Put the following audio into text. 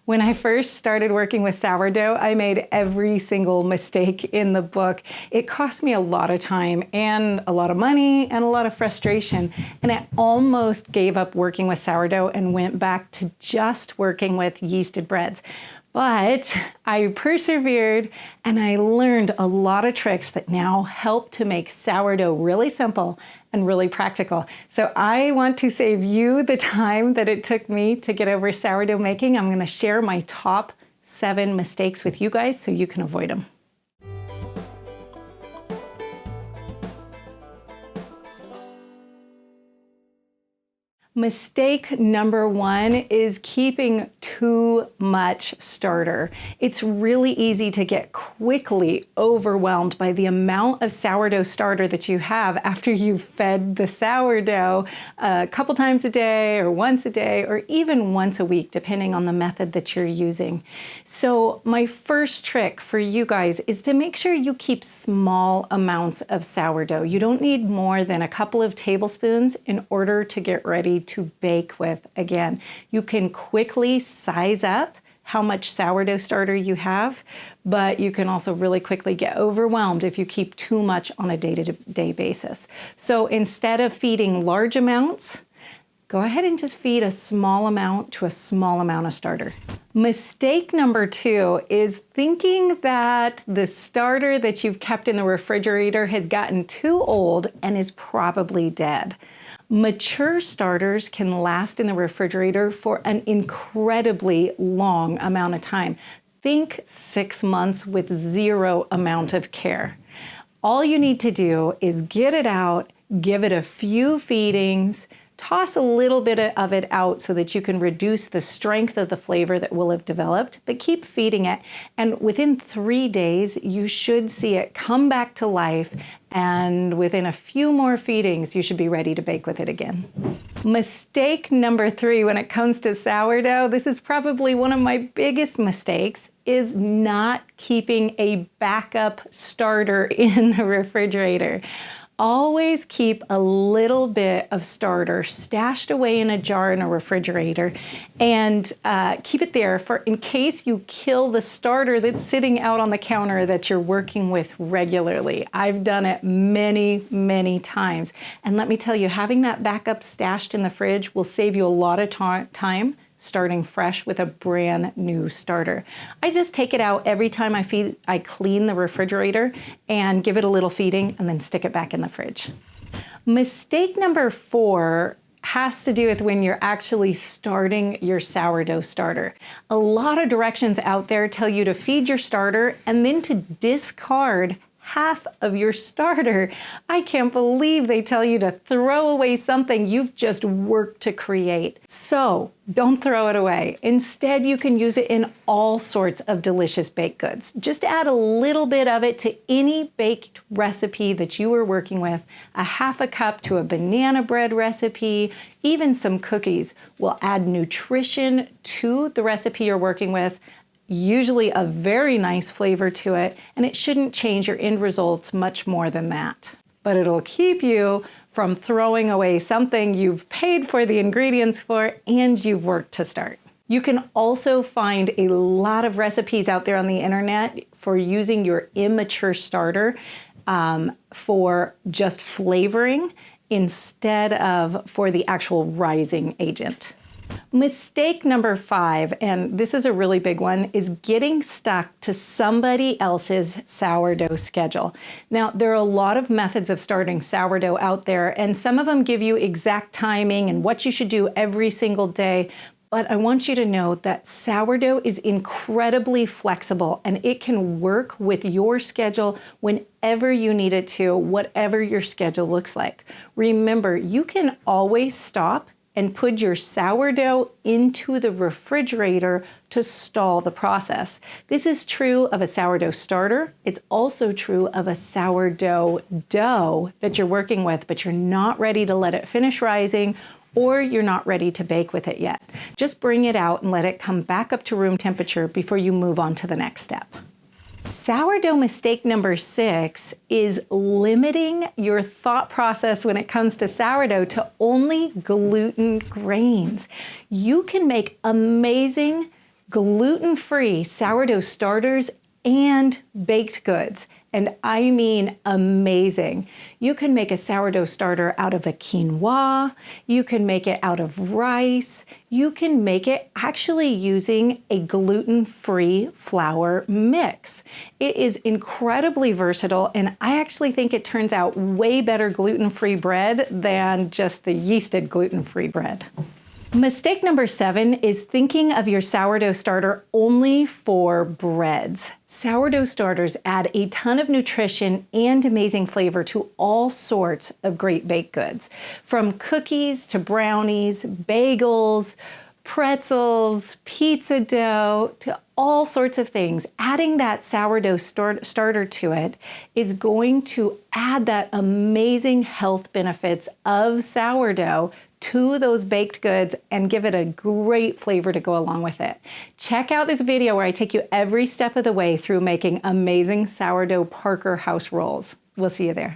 When I first started working with sourdough, I made every single mistake in the book. It cost me a lot of time and a lot of money and a lot of frustration. And I almost gave up working with sourdough and went back to just working with yeasted breads. But I persevered and I learned a lot of tricks that now help to make sourdough really simple and really practical. So I want to save you the time that it took me to get over sourdough making. I'm going to share my top 7 mistakes with you guys so you can avoid them. Mistake number 1 is keeping too much starter. It's really easy to get quickly overwhelmed by the amount of sourdough starter that you have after you've fed the sourdough a couple times a day or once a day or even once a week, depending on the method that you're using. So my first trick for you guys is to make sure you keep small amounts of sourdough. You don't need more than a couple of tablespoons in order to get ready to bake with. Again, you can quickly size up how much sourdough starter you have, but you can also really quickly get overwhelmed if you keep too much on a day-to-day basis. So instead of feeding large amounts, go ahead and just feed a small amount to a small amount of starter. Mistake number 2 is thinking that the starter that you've kept in the refrigerator has gotten too old and is probably dead. Mature starters can last in the refrigerator for an incredibly long amount of time. Think 6 months with 0 amount of care. All you need to do is get it out, give it a few feedings, toss a little bit of it out so that you can reduce the strength of the flavor that will have developed, but keep feeding it. And within 3 days, you should see it come back to life. And within a few more feedings, you should be ready to bake with it again. Mistake number 3 when it comes to sourdough, this is probably one of my biggest mistakes, is not keeping a backup starter in the refrigerator. Always keep a little bit of starter stashed away in a jar in a refrigerator and keep it there for in case you kill the starter that's sitting out on the counter that you're working with regularly. I've done it many, many times. And let me tell you, having that backup stashed in the fridge will save you a lot of time starting fresh with a brand new starter. I just take it out every time I clean the refrigerator and give it a little feeding and then stick it back in the fridge. Mistake number 4 has to do with when you're actually starting your sourdough starter. A lot of directions out there tell you to feed your starter and then to discard half of your starter. I can't believe they tell you to throw away something you've just worked to create. So don't throw it away. Instead, you can use it in all sorts of delicious baked goods. Just add a little bit of it to any baked recipe that you are working with. A half a cup to a banana bread recipe, even some cookies will add nutrition to the recipe you're working with, usually a very nice flavor to it, and it shouldn't change your end results much more than that. But it'll keep you from throwing away something you've paid for the ingredients for and you've worked to start. You can also find a lot of recipes out there on the internet for using your immature starter for just flavoring instead of for the actual rising agent. Mistake number 5, and this is a really big one, is getting stuck to somebody else's sourdough schedule. Now, there are a lot of methods of starting sourdough out there, and some of them give you exact timing and what you should do every single day. But I want you to know that sourdough is incredibly flexible and it can work with your schedule whenever you need it to, whatever your schedule looks like. Remember, you can always stop and put your sourdough into the refrigerator to stall the process. This is true of a sourdough starter. It's also true of a sourdough dough that you're working with, but you're not ready to let it finish rising or you're not ready to bake with it yet. Just bring it out and let it come back up to room temperature before you move on to the next step. Sourdough mistake number 6 is limiting your thought process when it comes to sourdough to only gluten grains. You can make amazing gluten-free sourdough starters and baked goods. And I mean amazing. You can make a sourdough starter out of a quinoa. You can make it out of rice. You can make it actually using a gluten-free flour mix. It is incredibly versatile, and I actually think it turns out way better gluten-free bread than just the yeasted gluten-free bread. Mistake number 7 is thinking of your sourdough starter only for breads. Sourdough starters add a ton of nutrition and amazing flavor to all sorts of great baked goods, from cookies to brownies, bagels, pretzels, pizza dough, to all sorts of things. Adding that sourdough starter to it is going to add that amazing health benefits of sourdough to those baked goods and give it a great flavor to go along with it. Check out this video where I take you every step of the way through making amazing sourdough Parker house rolls. We'll see you there.